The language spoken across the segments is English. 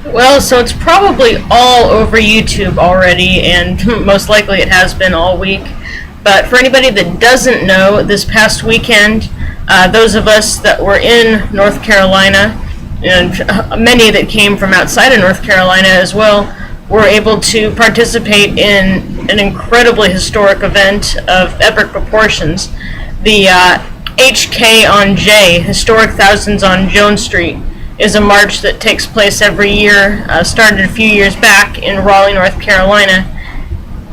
Well, so it's probably all over YouTube already, and most likely it has been all week. But for anybody that doesn't know, this past weekend, those of us that were in North Carolina, and many that came from outside of North Carolina as well, were able to participate in an incredibly historic event of epic proportions. The HJonK, Historic Thousands on Jones Street, is a march that takes place every year, started a few years back in Raleigh, North Carolina.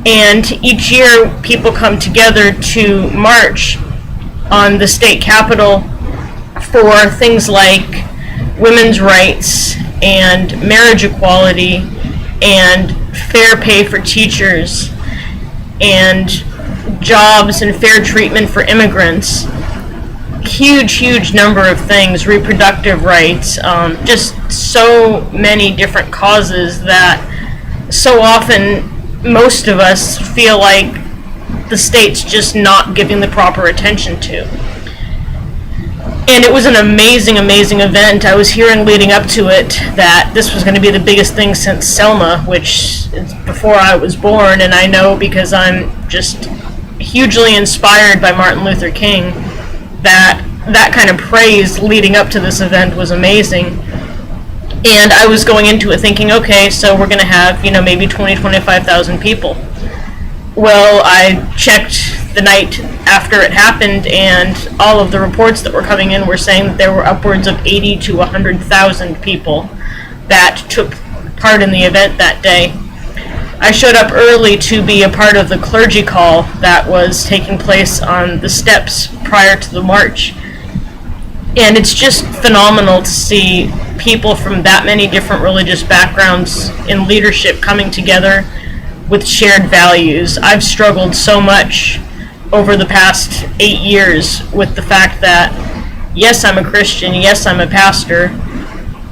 And each year people come together to march on the state capitol for things like women's rights and marriage equality and fair pay for teachers and jobs and fair treatment for immigrants. Huge number of things, reproductive rights, just so many different causes that so often most of us feel like the state's just not giving the proper attention to. And it was an amazing event. I was hearing leading up to it that this was going to be the biggest thing since Selma, which is before I was born, and I know because I'm just hugely inspired by Martin Luther King that kind of praise leading up to this event was amazing. And I was going into it thinking, okay, so we're going to have, maybe 25,000 people. Well, I checked the night after it happened, and all of the reports that were coming in were saying that there were upwards of 80 to 100,000 people that took part in the event that day. I showed up early to be a part of the clergy call that was taking place on the steps prior to the march. And it's just phenomenal to see people from that many different religious backgrounds in leadership coming together with shared values. I've struggled so much over the past 8 years with the fact that, yes, I'm a Christian, yes, I'm a pastor,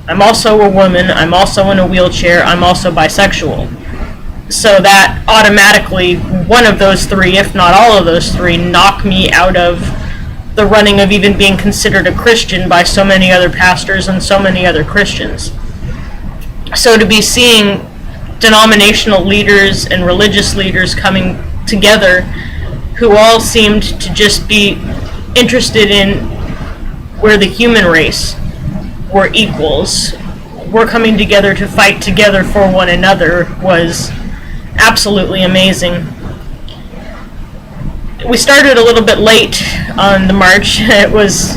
I'm also a woman, I'm also in a wheelchair, I'm also bisexual. So that automatically, one of those three, if not all of those three, knock me out of the running of even being considered a Christian by so many other pastors and so many other Christians. So to be seeing denominational leaders and religious leaders coming together who all seemed to just be interested in where the human race were equals, were coming together to fight together for one another was absolutely amazing. We started a little bit late on the march. It was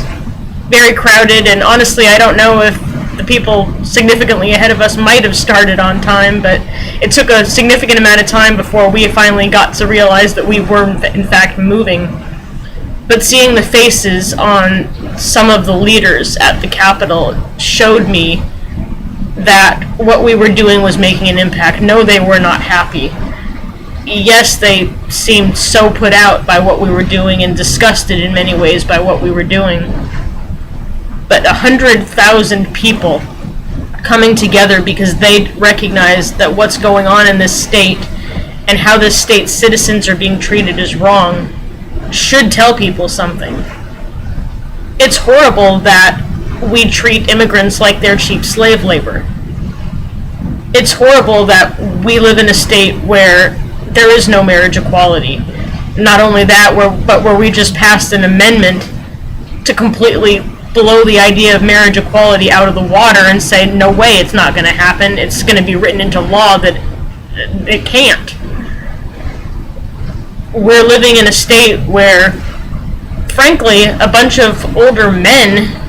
very crowded, and honestly, I don't know if the people significantly ahead of us might have started on time, but it took a significant amount of time before we finally got to realize that we were in fact moving. But seeing the faces on some of the leaders at the Capitol showed me that what we were doing was making an impact. No, they were not happy. Yes, they seemed so put out by what we were doing and disgusted in many ways by what we were doing. But 100,000 people coming together because they recognize that what's going on in this state and how this state's citizens are being treated is wrong should tell people something. It's horrible that we treat immigrants like they're cheap slave labor. It's horrible that we live in a state where there is no marriage equality. Not only that, but where we just passed an amendment to completely blow the idea of marriage equality out of the water and say, no way, it's not going to happen. It's going to be written into law that it can't. We're living in a state where, frankly, a bunch of older men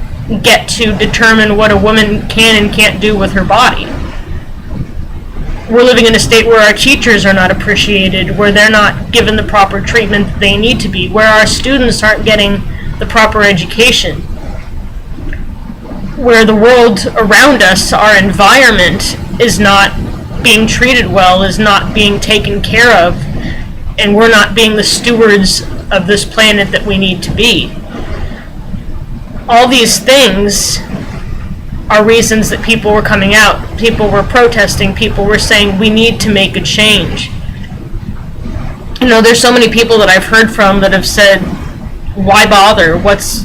get to determine what a woman can and can't do with her body. We're living in a state where our teachers are not appreciated, where they're not given the proper treatment that they need to be, where our students aren't getting the proper education, where the world around us, our environment, is not being treated well, is not being taken care of, and we're not being the stewards of this planet that we need to be. All these things are reasons that people were coming out, people were protesting, people were saying we need to make a change. There's so many people that I've heard from that have said, why bother? What's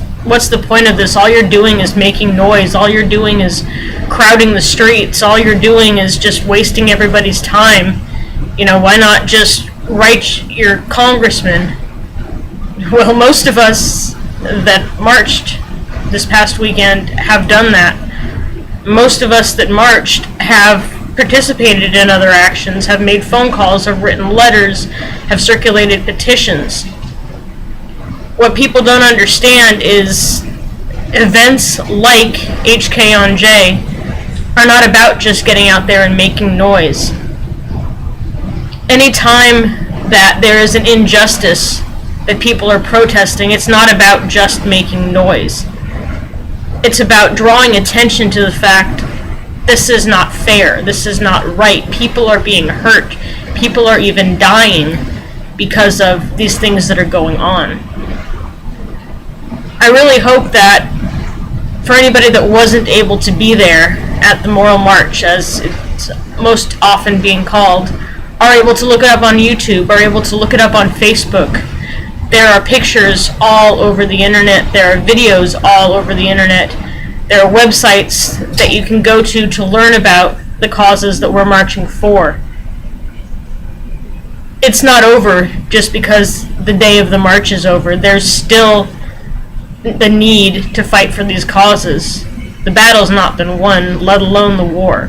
the point of this? All you're doing is making noise. All you're doing is crowding the streets. All you're doing is just wasting everybody's time. Why not just write your congressman? Well, most of us that marched this past weekend have done that. Most of us that marched have participated in other actions, have made phone calls, have written letters, have circulated petitions. What people don't understand is events like HJonK are not about just getting out there and making noise. Anytime that there is an injustice that people are protesting, it's not about just making noise. It's about drawing attention to the fact this is not fair, this is not right, people are being hurt, people are even dying because of these things that are going on. I really hope that for anybody that wasn't able to be there at the Moral March, as it's most often being called, are able to look it up on YouTube, are able to look it up on Facebook. There are pictures all over the internet, there are videos all over the internet, there are websites that you can go to learn about the causes that we're marching for. It's not over just because the day of the march is over. There's still the need to fight for these causes. The battle's not been won, let alone the war.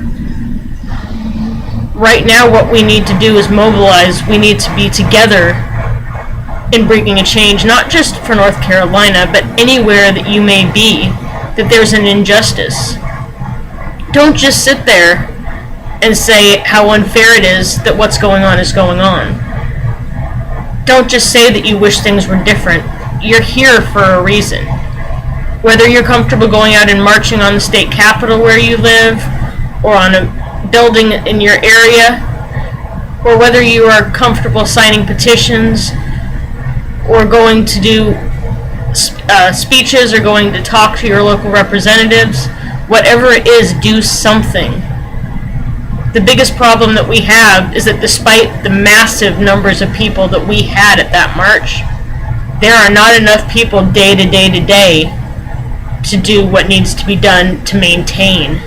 Right now, what we need to do is mobilize. We need to be together in bringing a change, not just for North Carolina, but anywhere that you may be, that there's an injustice. Don't just sit there and say how unfair it is that what's going on is going on. Don't just say that you wish things were different. You're here for a reason. Whether you're comfortable going out and marching on the state capitol where you live, or on a building in your area, or whether you are comfortable signing petitions, or going to do speeches, or going to talk to your local representatives, whatever it is, do something. The biggest problem that we have is that despite the massive numbers of people that we had at that march, there are not enough people day to day to day to do what needs to be done to maintain,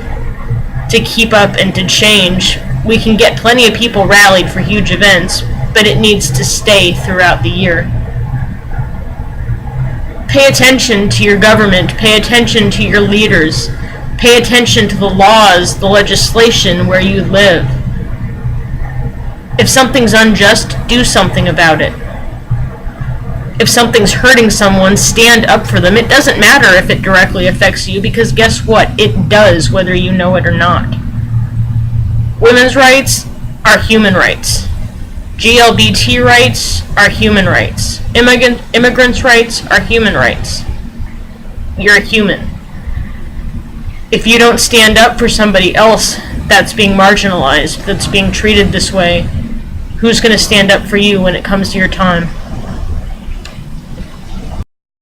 to keep up and to change. We can get plenty of people rallied for huge events, but it needs to stay throughout the year. Pay attention to your government, pay attention to your leaders, pay attention to the laws, the legislation where you live. If something's unjust, do something about it. If something's hurting someone, stand up for them. It doesn't matter if it directly affects you, because guess what? It does, whether you know it or not. Women's rights are human rights. GLBT rights are human rights. Immigrants' rights are human rights. You're a human. If you don't stand up for somebody else that's being marginalized, that's being treated this way, who's going to stand up for you when it comes to your time?